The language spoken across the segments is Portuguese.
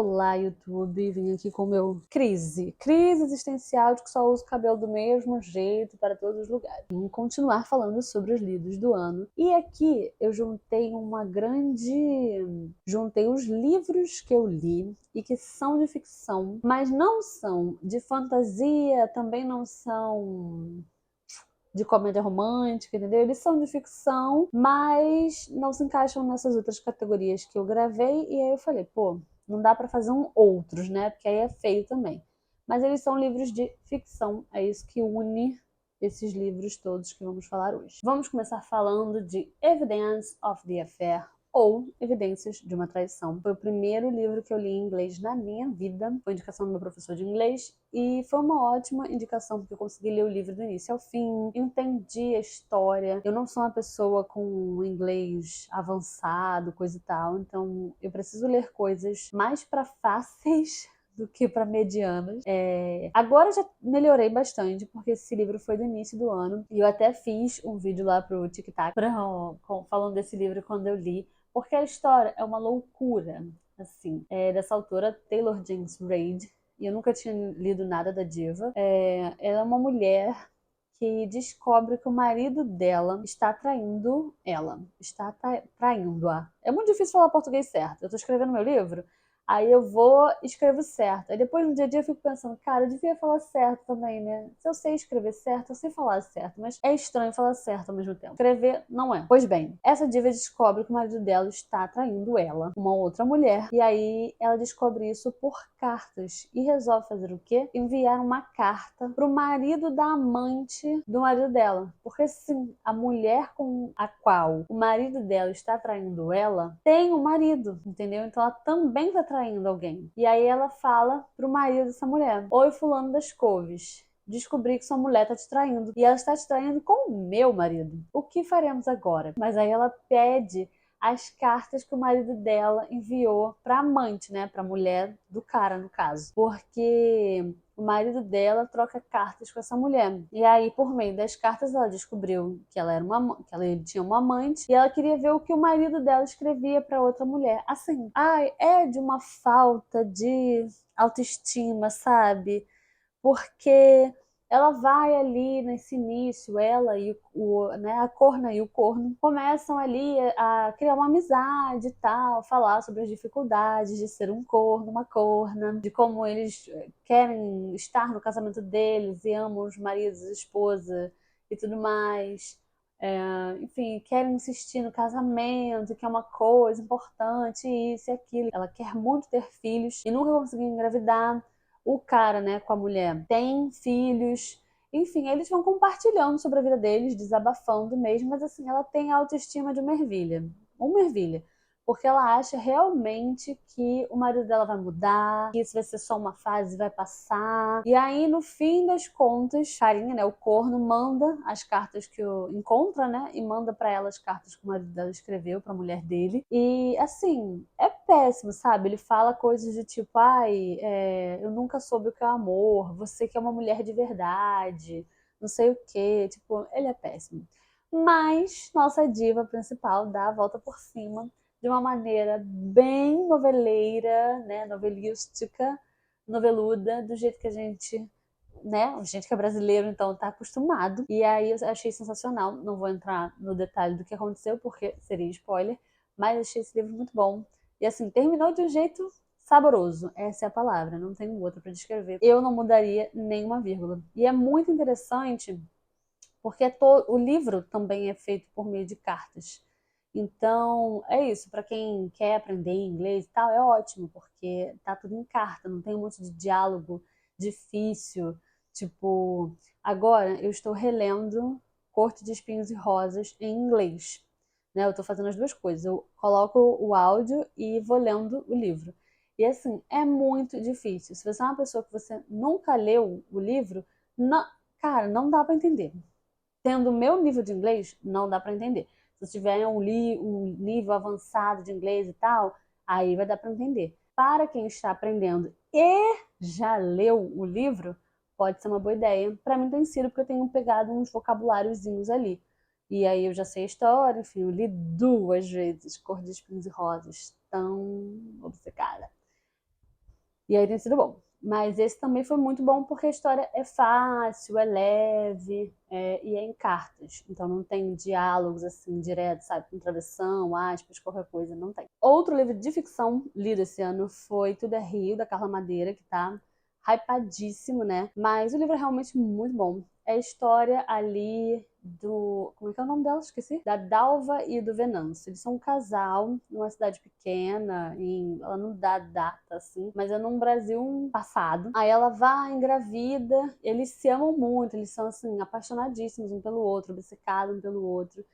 Olá, YouTube! Vim aqui com o meu crise existencial de que só uso cabelo do mesmo jeito para todos os lugares. Vamos continuar falando sobre os lidos do ano. E aqui eu juntei os livros que eu li e que são de ficção, mas não são de fantasia, também não são de comédia romântica, entendeu? Eles são de ficção, mas não se encaixam nessas outras categorias que eu gravei, e aí eu falei, pô, não dá pra fazer outros, né? Porque aí é feio também. Mas eles são livros de ficção, é isso que une esses livros todos que vamos falar hoje. Vamos começar falando de Evidence of the Affair, ou Evidências de uma Traição. Foi o primeiro livro que eu li em inglês na minha vida, foi indicação do meu professor de inglês, e foi uma ótima indicação, porque eu consegui ler o livro do início ao fim, entendi a história. Eu não sou uma pessoa com inglês avançado, coisa e tal, então eu preciso ler coisas mais para fáceis do que para medianas. Agora já melhorei bastante, porque esse livro foi do início do ano, e eu até fiz um vídeo lá pro TikTok falando desse livro quando eu li, porque a história é uma loucura, assim, dessa autora Taylor Jenkins Reid, e eu nunca tinha lido nada da diva. Ela é uma mulher que descobre que o marido dela está traindo ela, está traindo-a. É muito difícil falar português certo. Eu tô escrevendo meu livro, aí eu vou e escrevo certo. Aí depois no dia a dia eu fico pensando, cara, eu devia falar certo também, né? Se eu sei escrever certo, eu sei falar certo, mas é estranho falar certo ao mesmo tempo. Escrever não é. Pois bem, essa diva descobre que o marido dela está traindo ela, uma outra mulher, e aí ela descobre isso por cartas e resolve fazer o quê? Enviar uma carta pro marido da amante do marido dela. Porque sim, a mulher com a qual o marido dela está traindo ela tem um marido, entendeu? Então ela também tá traindo alguém. E aí ela fala pro marido dessa mulher: oi, fulano das couves, descobri que sua mulher tá te traindo. E ela está te traindo com o meu marido. O que faremos agora? Mas aí ela pede as cartas que o marido dela enviou pra amante, né? Pra mulher do cara, no caso. Porque o marido dela troca cartas com essa mulher. E aí, por meio das cartas, ela descobriu que ele tinha uma amante, e ela queria ver o que o marido dela escrevia pra outra mulher. Assim, é de uma falta de autoestima, sabe? Porque ela vai ali nesse início, ela e né, a corna e o corno começam ali a criar uma amizade e tal, falar sobre as dificuldades de ser um corno, uma corna, de como eles querem estar no casamento deles e amam os maridos e esposa e tudo mais. Enfim, querem insistir no casamento, que é uma coisa importante, isso e aquilo. Ela quer muito ter filhos e nunca conseguiu engravidar. O cara, né, com a mulher, tem filhos. Enfim, eles vão compartilhando sobre a vida deles, desabafando mesmo, mas assim, ela tem a autoestima de uma ervilha. Uma ervilha. Porque ela acha realmente que o marido dela vai mudar, que isso vai ser só uma fase e vai passar. E aí, no fim das contas, carinha, né, o corno, manda as cartas que encontra, né, e manda pra ela as cartas que o marido dela escreveu pra mulher dele. E, assim, é péssimo, sabe? Ele fala coisas do tipo, eu nunca soube o que é amor, você que é uma mulher de verdade, não sei o quê. Tipo, ele é péssimo. Mas nossa diva principal dá a volta por cima de uma maneira bem noveleira, né, novelística, noveluda, do jeito que a gente, né, a gente que é brasileiro, então tá acostumado. E aí eu achei sensacional. Não vou entrar no detalhe do que aconteceu, porque seria spoiler, mas achei esse livro muito bom. E assim, terminou de um jeito saboroso, essa é a palavra, não tenho outra para descrever. Eu não mudaria nenhuma vírgula. E é muito interessante, porque o livro também é feito por meio de cartas. Então, é isso, para quem quer aprender inglês e tal, é ótimo, porque tá tudo em carta, não tem um monte de diálogo difícil. Tipo, agora eu estou relendo Corte de Espinhos e Rosas em inglês, né? Eu tô fazendo as duas coisas, eu coloco o áudio e vou lendo o livro. E assim, é muito difícil. Se você é uma pessoa que você nunca leu o livro, não, cara, não dá para entender. Tendo o meu nível de inglês, não dá para entender. Se você tiver um nível avançado de inglês e tal, aí vai dar para entender. Para quem está aprendendo e já leu o livro, pode ser uma boa ideia. Para mim tem sido, porque eu tenho pegado uns vocabuláriozinhos ali. E aí eu já sei a história, enfim, eu li 2 vezes Cor de Espinhos e Rosas, tão obcecada. E aí tem sido bom. Mas esse também foi muito bom porque a história é fácil, é leve, e é em cartas. Então não tem diálogos assim direto, sabe? Com tradução, aspas, qualquer coisa, não tem. Outro livro de ficção lido esse ano foi Tudo é Rio, da Carla Madeira, que tá hypadíssimo, né? Mas o livro é realmente muito bom. É a história ali do... Como é que é o nome dela? Esqueci. Da Dalva e do Venâncio. Eles são um casal numa cidade pequena, ela não dá data, assim, mas é num Brasil passado. Aí ela vai, engravida, eles se amam muito, eles são, assim, apaixonadíssimos um pelo outro, obcecados um pelo outro.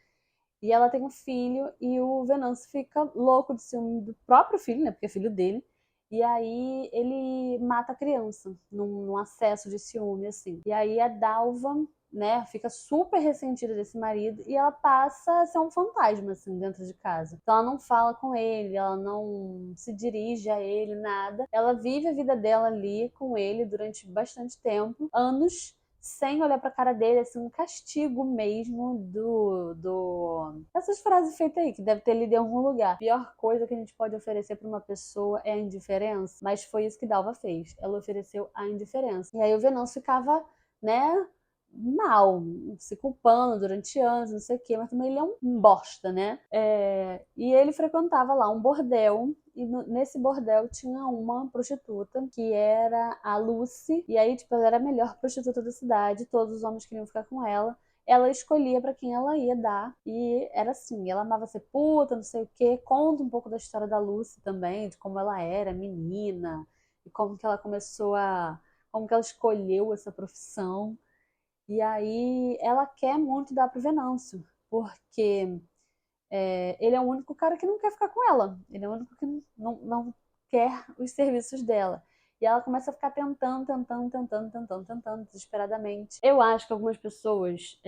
E ela tem um filho e o Venâncio fica louco de ciúme do próprio filho, né? Porque é filho dele. E aí ele mata a criança num acesso de ciúme, assim. E aí a Dalva, né, fica super ressentida desse marido e ela passa a ser um fantasma, assim, dentro de casa. Então ela não fala com ele, ela não se dirige a ele, nada. Ela vive a vida dela ali com ele durante bastante tempo, anos, sem olhar pra cara dele, assim, um castigo mesmo essas frases feitas aí, que deve ter lido em algum lugar. A pior coisa que a gente pode oferecer pra uma pessoa é a indiferença, mas foi isso que Dalva fez. Ela ofereceu a indiferença. E aí o Venâncio ficava, né, mal, se culpando durante anos, não sei o quê, mas também ele é um bosta, né? E ele frequentava lá um bordel, e nesse bordel tinha uma prostituta, que era a Lucy, e aí, tipo, ela era a melhor prostituta da cidade, todos os homens queriam ficar com ela. Ela escolhia pra quem ela ia dar, e era assim, ela amava ser puta, não sei o quê. Conta um pouco da história da Lucy também, de como ela era menina, e como que ela como que ela escolheu essa profissão. E aí ela quer muito dar pro Venâncio, porque ele é o único cara que não quer ficar com ela. Ele é o único que não quer os serviços dela. E ela começa a ficar tentando, desesperadamente. Eu acho que algumas pessoas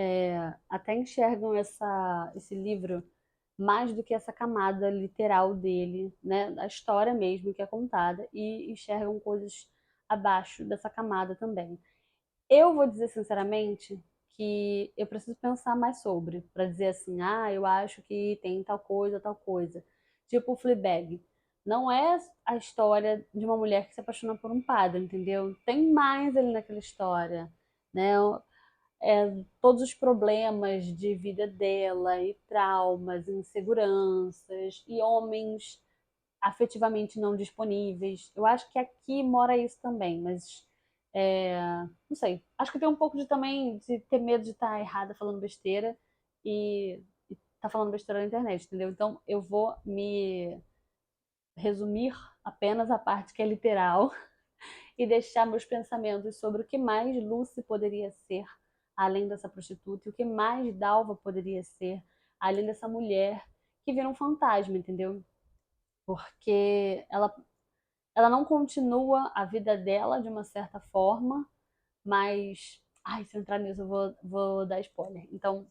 até enxergam esse livro mais do que essa camada literal dele, né? Da história mesmo que é contada, e enxergam coisas abaixo dessa camada também. Eu vou dizer sinceramente que eu preciso pensar mais sobre, para dizer assim, eu acho que tem tal coisa, tal coisa. Tipo o Fleabag. Não é a história de uma mulher que se apaixona por um padre, entendeu? Tem mais ali naquela história, né? Todos os problemas de vida dela, e traumas, inseguranças, e homens afetivamente não disponíveis. Eu acho que aqui mora isso também, mas não sei. Acho que tem um pouco de também de ter medo de estar errada falando besteira e tá falando besteira na internet, entendeu? Então eu vou me resumir apenas a parte que é literal e deixar meus pensamentos sobre o que mais Lucy poderia ser além dessa prostituta e o que mais Dalva poderia ser além dessa mulher que vira um fantasma, entendeu? Porque ela não continua a vida dela de uma certa forma, mas. Ai, se eu entrar nisso, eu vou dar spoiler. Então,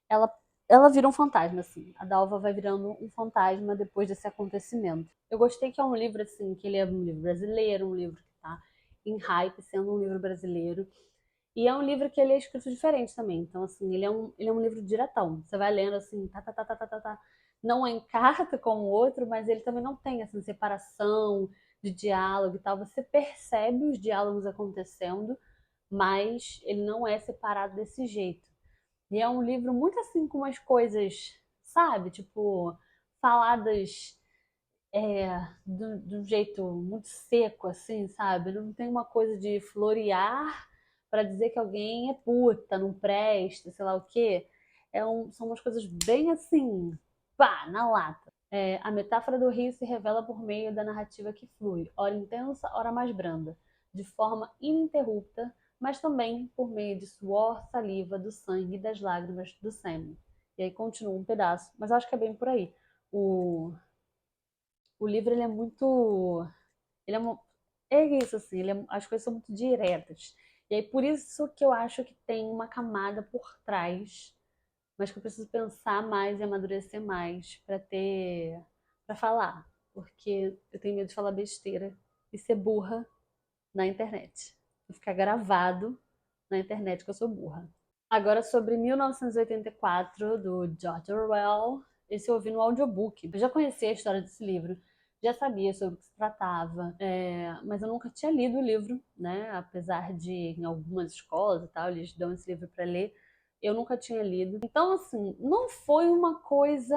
ela, ela vira um fantasma, assim. A Dalva vai virando um fantasma depois desse acontecimento. Eu gostei que é um livro, assim, que ele é um livro brasileiro, um livro que tá em hype, sendo um livro brasileiro. E é um livro que ele é escrito diferente também. Então, assim, ele é um livro diretão. Você vai lendo assim, tá. Não é em carta como o outro, mas ele também não tem assim, separação de diálogo e tal. Você percebe os diálogos acontecendo, mas ele não é separado desse jeito. E é um livro muito assim com umas coisas, sabe? Tipo, faladas de um jeito muito seco, assim, sabe? Não tem uma coisa de florear para dizer que alguém é puta, não presta, sei lá o quê. São umas coisas bem assim, pá, na lata. A metáfora do rio se revela por meio da narrativa que flui, ora intensa, ora mais branda, de forma ininterrupta, mas também por meio de suor, saliva, do sangue, das lágrimas, do sêmen. E aí continua um pedaço, mas eu acho que é bem por aí. O, o livro ele é muito. Ele é, é isso, assim, as coisas são muito diretas. E aí por isso que eu acho que tem uma camada por trás, mas que eu preciso pensar mais e amadurecer mais para falar. Porque eu tenho medo de falar besteira e ser burra na internet. E ficar gravado na internet que eu sou burra. Agora sobre 1984, do George Orwell. Esse eu ouvi no audiobook. Eu já conhecia a história desse livro, já sabia sobre o que se tratava, mas eu nunca tinha lido o livro, né? Apesar de em algumas escolas e tal, eles dão esse livro para ler. Eu nunca tinha lido. Então, assim, não foi uma coisa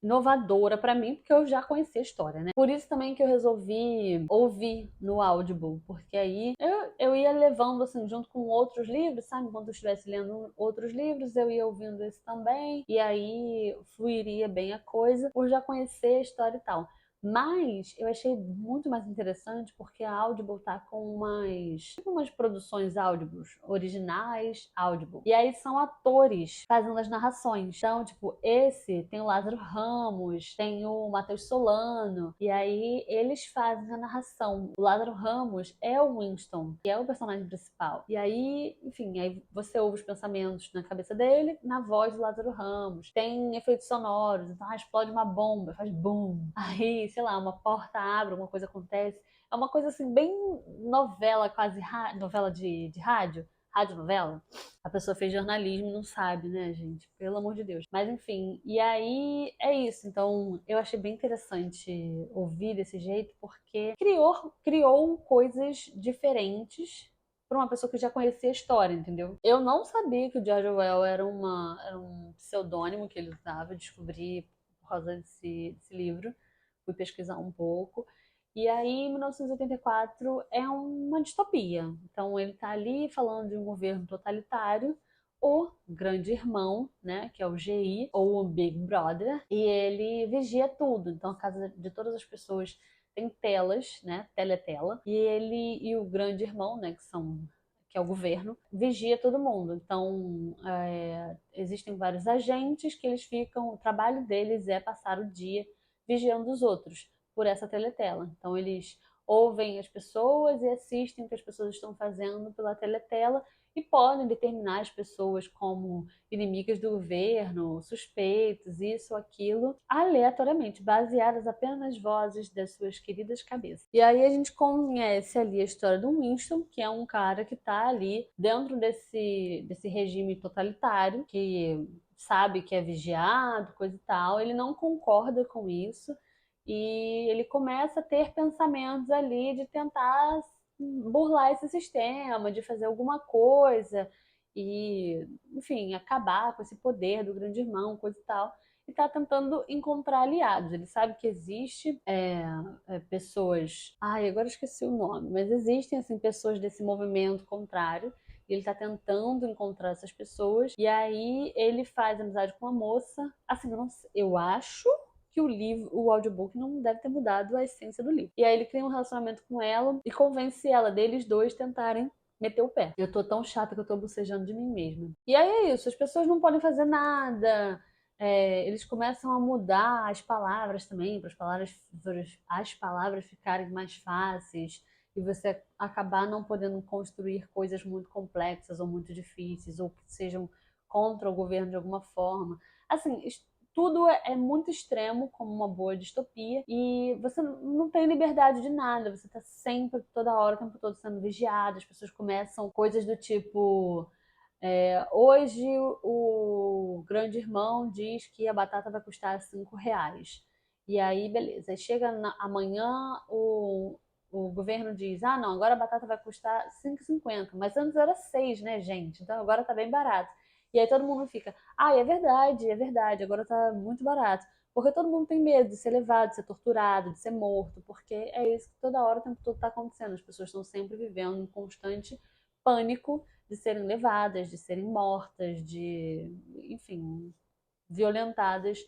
inovadora para mim, porque eu já conhecia a história, né? Por isso também que eu resolvi ouvir no Audible, porque aí eu ia levando, assim, junto com outros livros, sabe? Enquanto eu estivesse lendo outros livros, eu ia ouvindo esse também, e aí fluiria bem a coisa, por já conhecer a história e tal. Mas eu achei muito mais interessante porque a Audible tá com umas produções Audibles originais, Audible. E aí são atores fazendo as narrações. Então, tipo, esse tem o Lázaro Ramos, tem o Matheus Solano, e aí eles fazem a narração. O Lázaro Ramos é o Winston, que é o personagem principal. E aí, enfim, aí você ouve os pensamentos na cabeça dele, na voz do Lázaro Ramos. Tem efeitos sonoros, então explode uma bomba, faz boom. Aí, sei lá, uma porta abre, uma coisa acontece. É uma coisa assim, bem novela, quase novela de rádio, radionovela. A pessoa fez jornalismo e não sabe, né, gente? Pelo amor de Deus. Mas enfim, e aí é isso. Então eu achei bem interessante ouvir desse jeito, porque criou coisas diferentes para uma pessoa que já conhecia a história, entendeu? Eu não sabia que o George Orwell era um pseudônimo que ele usava, eu descobri por causa desse livro, fui pesquisar um pouco. E aí, 1984 é uma distopia. Então, ele está ali falando de um governo totalitário, o Grande Irmão, né, que é o GI, ou o Big Brother, e ele vigia tudo. Então, a casa de todas as pessoas tem telas, né, teletela, e ele e o Grande Irmão, né, que é o governo, vigia todo mundo. Então, existem vários agentes que eles ficam, o trabalho deles é passar o dia vigiando os outros por essa teletela. Então, eles ouvem as pessoas e assistem o que as pessoas estão fazendo pela teletela e podem determinar as pessoas como inimigas do governo, suspeitos, isso, aquilo, aleatoriamente, baseadas apenas nas vozes das suas queridas cabeças. E aí a gente conhece ali a história do Winston, que é um cara que está ali dentro desse regime totalitário, que sabe que é vigiado, coisa e tal, ele não concorda com isso e ele começa a ter pensamentos ali de tentar burlar esse sistema, de fazer alguma coisa e, enfim, acabar com esse poder do grande irmão, coisa e tal. E está tentando encontrar aliados. Ele sabe que existe pessoas. Ai, agora eu esqueci o nome, mas existem assim pessoas desse movimento contrário. E ele está tentando encontrar essas pessoas. E aí ele faz amizade com uma moça. Assim, eu acho que o audiobook não deve ter mudado a essência do livro. E aí ele cria um relacionamento com ela e convence ela deles dois tentarem meter o pé. Eu tô tão chata que eu tô bocejando de mim mesma. E aí é isso, as pessoas não podem fazer nada. Eles começam a mudar as palavras também, para as palavras ficarem mais fáceis e você acabar não podendo construir coisas muito complexas ou muito difíceis ou que sejam contra o governo de alguma forma. Assim, tudo é muito extremo, como uma boa distopia, e você não tem liberdade de nada, você tá sempre, toda hora, o tempo todo sendo vigiado, as pessoas começam coisas do tipo. Hoje o grande irmão diz que a batata vai custar R$ 5. E aí, beleza. Aí chega amanhã, o governo diz: ah, não, agora a batata vai custar 5,50. Mas antes era 6, né, gente? Então agora tá bem barato. E aí todo mundo fica: ah, é verdade, agora tá muito barato. Porque todo mundo tem medo de ser levado, de ser torturado, de ser morto, porque é isso que toda hora, o tempo todo está acontecendo. As pessoas estão sempre vivendo em constante pânico de serem levadas, de serem mortas, enfim, violentadas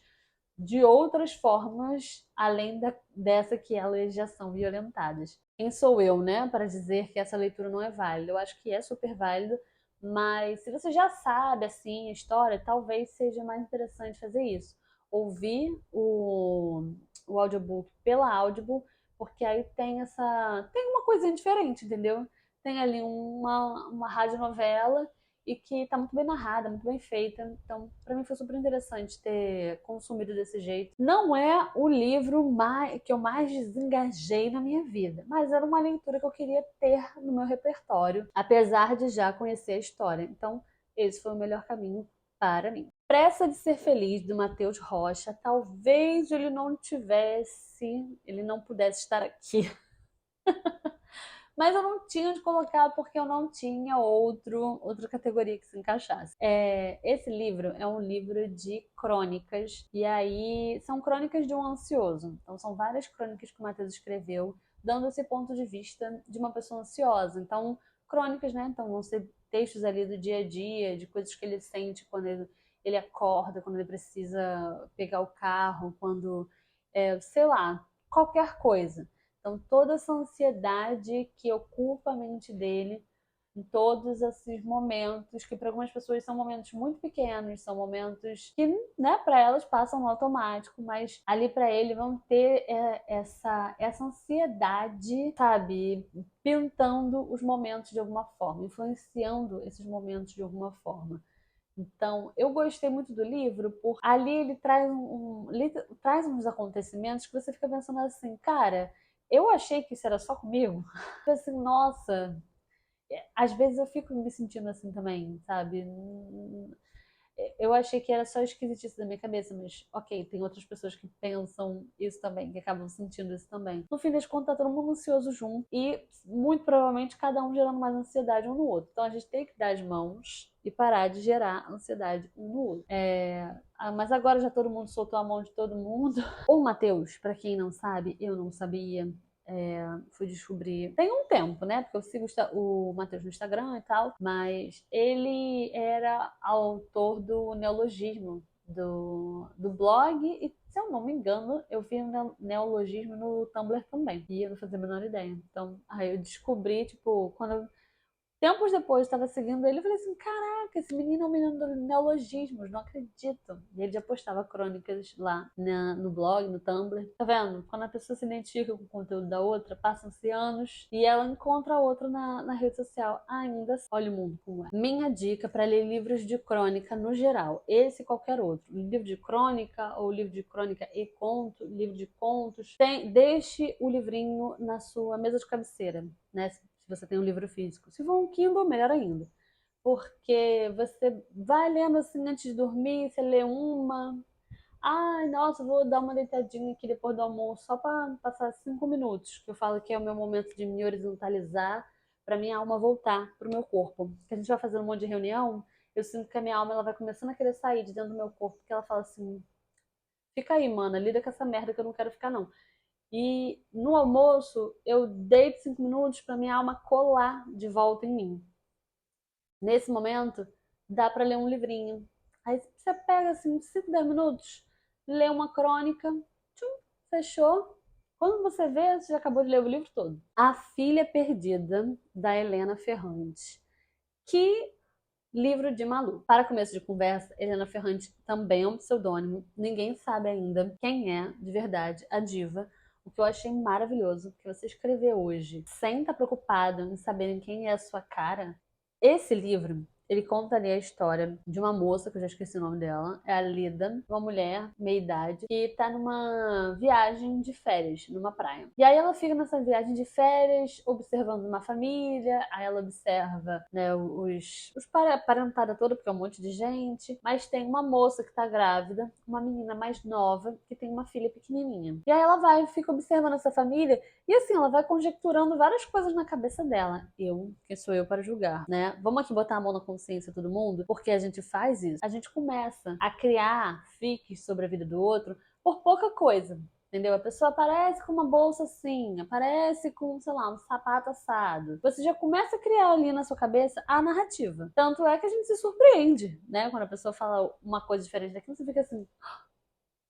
de outras formas além dessa que elas já são violentadas. Quem sou eu, né, para dizer que essa leitura não é válida? Eu acho que é super válida, mas se você já sabe assim a história, talvez seja mais interessante fazer isso. Ouvir o audiobook pela Audible, porque aí tem uma coisinha diferente, entendeu? Tem ali uma radionovela e que tá muito bem narrada, muito bem feita. Então, para mim foi super interessante ter consumido desse jeito. Não é o livro que eu mais desengajei na minha vida, mas era uma leitura que eu queria ter no meu repertório, apesar de já conhecer a história. Então, esse foi o melhor caminho para mim. Pressa de Ser Feliz, do Matheus Rocha. Talvez ele não pudesse estar aqui. Mas eu não tinha de colocar porque eu não tinha outra categoria que se encaixasse. Esse livro é um livro de crônicas, e aí são crônicas de um ansioso. Então são várias crônicas que o Matheus escreveu, dando esse ponto de vista de uma pessoa ansiosa. Então, crônicas, né? Então vão ser textos ali do dia a dia, de coisas que ele sente quando ele acorda, quando ele precisa pegar o carro, quando, sei lá, qualquer coisa. Então, toda essa ansiedade que ocupa a mente dele em todos esses momentos, que para algumas pessoas são momentos muito pequenos, são momentos que, né, para elas passam no automático, mas ali para ele vão ter essa ansiedade, sabe, pintando os momentos de alguma forma, influenciando esses momentos de alguma forma. Então, eu gostei muito do livro, porque ali ele traz uns acontecimentos que você fica pensando assim, cara, eu achei que isso era só comigo. Assim, nossa, às vezes eu fico me sentindo assim também, sabe? Eu achei que era só esquisitice da minha cabeça, mas ok, tem outras pessoas que pensam isso também, que acabam sentindo isso também. No fim das contas, tá todo mundo ansioso junto e muito provavelmente cada um gerando mais ansiedade um no outro. Então a gente tem que dar as mãos e parar de gerar ansiedade um no outro. Mas agora já todo mundo soltou a mão de todo mundo. O Matheus, pra quem não sabe, eu não sabia, fui descobrir tem um tempo, né? Porque eu sigo o Matheus no Instagram e tal, mas ele era autor do neologismo do blog e, se eu não me engano, eu vi o neologismo no Tumblr também. E eu não fazia a menor ideia. Então, aí eu descobri, tipo, quando eu tempos depois, eu estava seguindo ele e falei assim: caraca, esse menino é um menino do neologismos, não acredito. E ele já postava crônicas lá no blog, no Tumblr. Tá vendo? Quando a pessoa se identifica com o conteúdo da outra, passam-se anos e ela encontra a outra na rede social. Ainda assim, olha o mundo como é. Minha dica para ler livros de crônica no geral, esse e qualquer outro. Livro de crônica ou livro de crônica e conto, livro de contos. Deixe o livrinho na sua mesa de cabeceira, né? Se você tem um livro físico. Se for um Kindle, melhor ainda. Porque você vai lendo assim antes de dormir, você lê uma. Ai, nossa, vou dar uma deitadinha aqui depois do almoço, só para passar 5 minutos, que eu falo que é o meu momento de me horizontalizar, para minha alma voltar pro meu corpo. Que a gente vai fazendo um monte de reunião, eu sinto que a minha alma ela vai começando a querer sair de dentro do meu corpo, porque ela fala assim: fica aí, mana, lida com essa merda que eu não quero ficar, não. E no almoço, eu deito 5 minutos para minha alma colar de volta em mim. Nesse momento, dá para ler um livrinho. Aí você pega assim, 5, 10 minutos, lê uma crônica, tchum, fechou. Quando você vê, você já acabou de ler o livro todo. A Filha Perdida, da Helena Ferrante. Que livro de maluco. Para começo de conversa, Helena Ferrante também é um pseudônimo. Ninguém sabe ainda quem é, de verdade, a diva. O que eu achei maravilhoso, que você escrever hoje, sem estar preocupado em saberem quem é a sua cara. Esse livro, ele conta ali a história de uma moça, que eu já esqueci o nome dela, é a Lida, uma mulher, meia-idade, que tá numa viagem de férias, numa praia. E aí ela fica nessa viagem de férias, observando uma família, aí ela observa, né, a parentada toda, porque é um monte de gente, mas tem uma moça que tá grávida, uma menina mais nova, que tem uma filha pequenininha. E aí ela vai, fica observando essa família, e assim, ela vai conjecturando várias coisas na cabeça dela. Quem sou eu para julgar, né? Vamos aqui botar a mão na consciência todo mundo, porque a gente faz isso. A gente começa a criar fiques sobre a vida do outro por pouca coisa. Entendeu? A pessoa aparece com uma bolsa assim, aparece com, sei lá, um sapato assado. Você já começa a criar ali na sua cabeça a narrativa. Tanto é que a gente se surpreende, né? Quando a pessoa fala uma coisa diferente daquilo, você fica assim,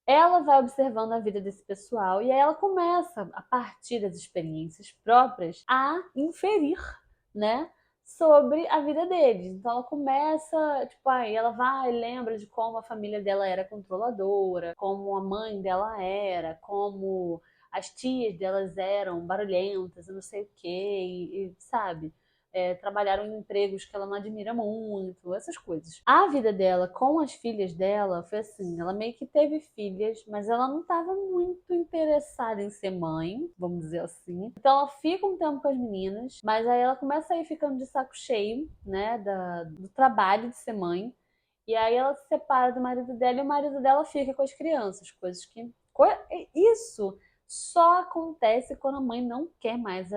ela vai observando a vida desse pessoal e aí ela começa, a partir das experiências próprias, a inferir, né, sobre a vida deles. Então ela começa, tipo, aí ela vai e lembra de como a família dela era controladora, como a mãe dela era, como as tias delas eram barulhentas, eu não sei o quê, sabe? Trabalharam em empregos que ela não admira muito, essas coisas. A vida dela com as filhas dela foi assim, ela meio que teve filhas, mas ela não estava muito interessada em ser mãe, vamos dizer assim. Então ela fica um tempo com as meninas, mas aí ela começa a ir ficando de saco cheio, né, do trabalho de ser mãe. E aí ela se separa do marido dela e o marido dela fica com as crianças, coisas que... Isso só acontece quando a mãe não quer mais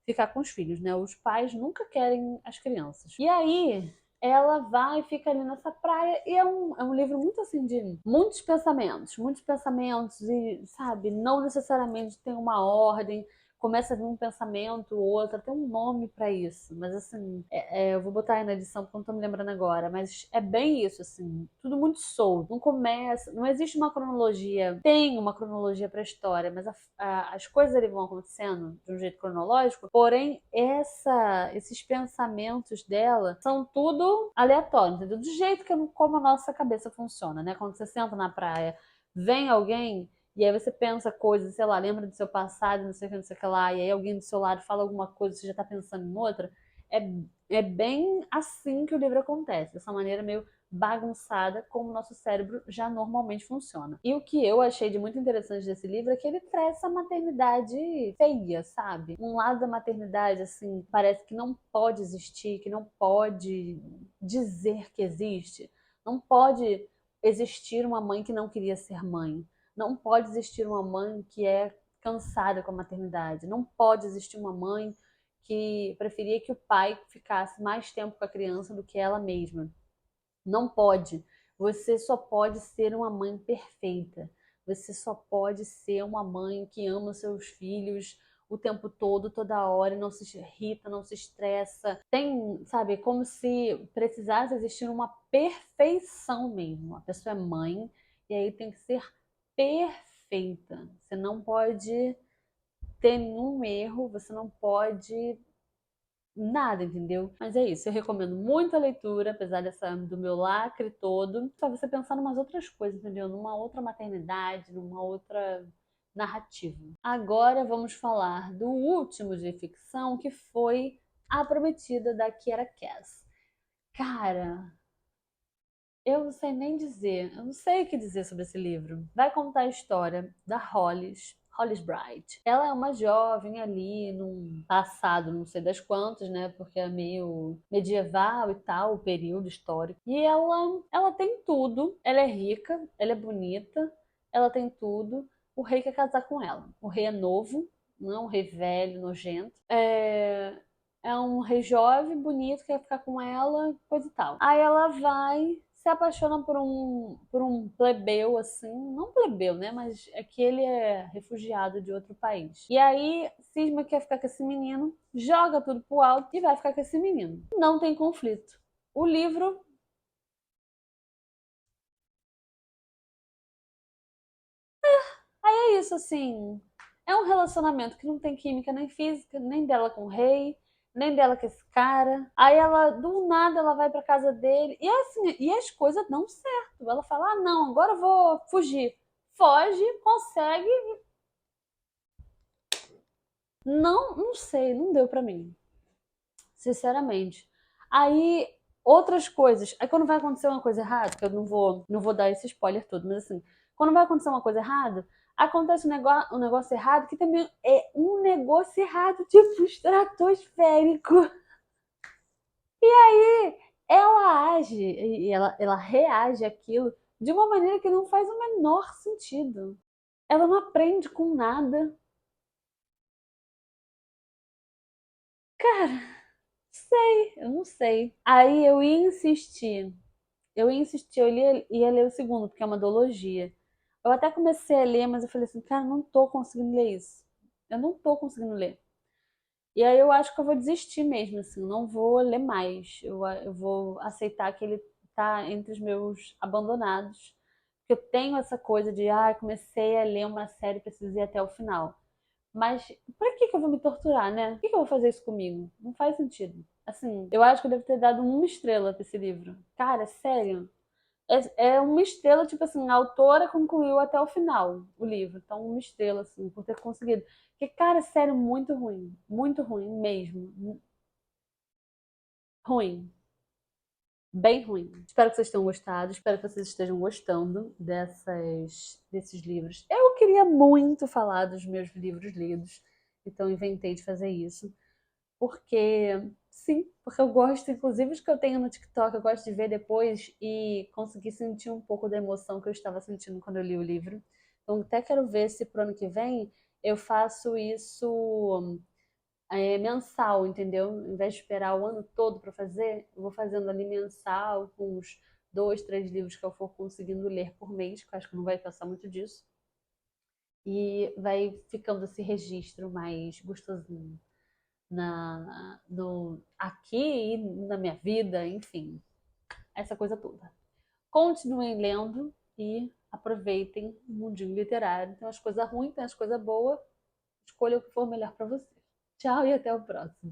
ficar com os filhos, né? Os pais nunca querem as crianças. E aí ela vai e fica ali nessa praia e é um livro muito assim de muitos pensamentos e, sabe, não necessariamente tem uma ordem, começa a vir um pensamento, outro, tem um nome pra isso, mas assim, eu vou botar aí na edição porque eu não tô me lembrando agora, mas é bem isso, assim, tudo muito solto, não começa, não existe uma cronologia, tem uma cronologia pra história, mas as coisas ali vão acontecendo de um jeito cronológico, porém, esses pensamentos dela são tudo aleatórios, entendeu? Do jeito como a nossa cabeça funciona, né? Quando você senta na praia, vem alguém e aí você pensa coisas, sei lá, lembra do seu passado, não sei o que, não sei o que lá, e aí alguém do seu lado fala alguma coisa, você já tá pensando em outra. É, é bem assim que o livro acontece, dessa maneira meio bagunçada, como o nosso cérebro já normalmente funciona. E o que eu achei de muito interessante desse livro é que ele traz essa maternidade feia, sabe? Um lado da maternidade, assim, parece que não pode existir, que não pode dizer que existe. Não pode existir uma mãe que não queria ser mãe. Não pode existir uma mãe que é cansada com a maternidade. Não pode existir uma mãe que preferia que o pai ficasse mais tempo com a criança do que ela mesma. Não pode. Você só pode ser uma mãe perfeita. Você só pode ser uma mãe que ama seus filhos o tempo todo, toda hora, e não se irrita, não se estressa. Tem, sabe, como se precisasse existir uma perfeição mesmo. A pessoa é mãe e aí tem que ser perfeita. Você não pode ter nenhum erro, você não pode nada, entendeu? Mas é isso, eu recomendo muito a leitura, apesar do meu lacre todo, pra você pensar em umas outras coisas, entendeu? Numa outra maternidade, numa outra narrativa. Agora vamos falar do último de ficção, que foi A Prometida, da Kiera Cass. Cara, eu não sei nem dizer, eu não sei o que dizer sobre esse livro. Vai contar a história da Hollis Bright. Ela é uma jovem ali num passado, não sei das quantas, né? Porque é meio medieval e tal, o período histórico. E ela tem tudo. Ela é rica, ela é bonita, ela tem tudo. O rei quer casar com ela. O rei é novo, não é um rei velho, nojento. É um rei jovem, bonito, quer ficar com ela, coisa e tal. Aí ela vai, se apaixona por um plebeu, assim, não plebeu, né? Mas é que ele é refugiado de outro país. E aí, cisma quer ficar com esse menino, joga tudo pro alto e vai ficar com esse menino. Não tem conflito. O livro é isso, assim. É um relacionamento que não tem química nem física, nem dela com o rei, nem dela com esse cara. Aí ela, do nada, ela vai pra casa dele. E assim, e as coisas dão certo. Ela fala: ah, não, agora eu vou fugir. Foge, consegue. Não, não sei, não deu pra mim. Sinceramente. Aí, outras coisas. Aí quando vai acontecer uma coisa errada, que eu não vou dar esse spoiler todo, mas assim, quando vai acontecer uma coisa errada, acontece um negócio errado que também é um negócio errado, tipo estratosférico. Ela age e ela reage àquilo de uma maneira que não faz o menor sentido. Ela não aprende com nada. Cara, sei, eu não sei. Aí eu ia ler o segundo, porque é uma duologia. Eu até comecei a ler, mas eu falei assim, cara, não tô conseguindo ler isso. Eu não tô conseguindo ler. E aí eu acho que eu vou desistir mesmo, assim, não vou ler mais. Eu vou aceitar que ele tá entre os meus abandonados. Porque eu tenho essa coisa de, comecei a ler uma série, preciso ir até o final. Mas pra que eu vou me torturar, né? Por que eu vou fazer isso comigo? Não faz sentido. Assim, eu acho que eu devo ter dado uma estrela pra esse livro. Cara, sério. É uma estrela, tipo assim, a autora concluiu até o final o livro. Então, uma estrela, assim, por ter conseguido. Porque, cara, sério, muito ruim mesmo. Ruim, bem ruim. Espero que vocês tenham gostado, espero que vocês estejam gostando desses livros. Eu queria muito falar dos meus livros lidos, então inventei de fazer isso, porque Sim, porque eu gosto, inclusive os que eu tenho no TikTok, eu gosto de ver depois e conseguir sentir um pouco da emoção que eu estava sentindo quando eu li o livro. Então, até quero ver se pro ano que vem eu faço isso mensal, entendeu? Em vez de esperar o ano todo para fazer, eu vou fazendo ali mensal, com uns 2, 3 livros que eu for conseguindo ler por mês, que eu acho que não vai passar muito disso. E vai ficando esse registro mais gostosinho aqui e na minha vida, enfim, essa coisa toda. Continuem lendo e aproveitem o mundinho literário. Tem umas coisas ruins, tem umas coisas boas. Escolha o que for melhor para você. Tchau e até o próximo.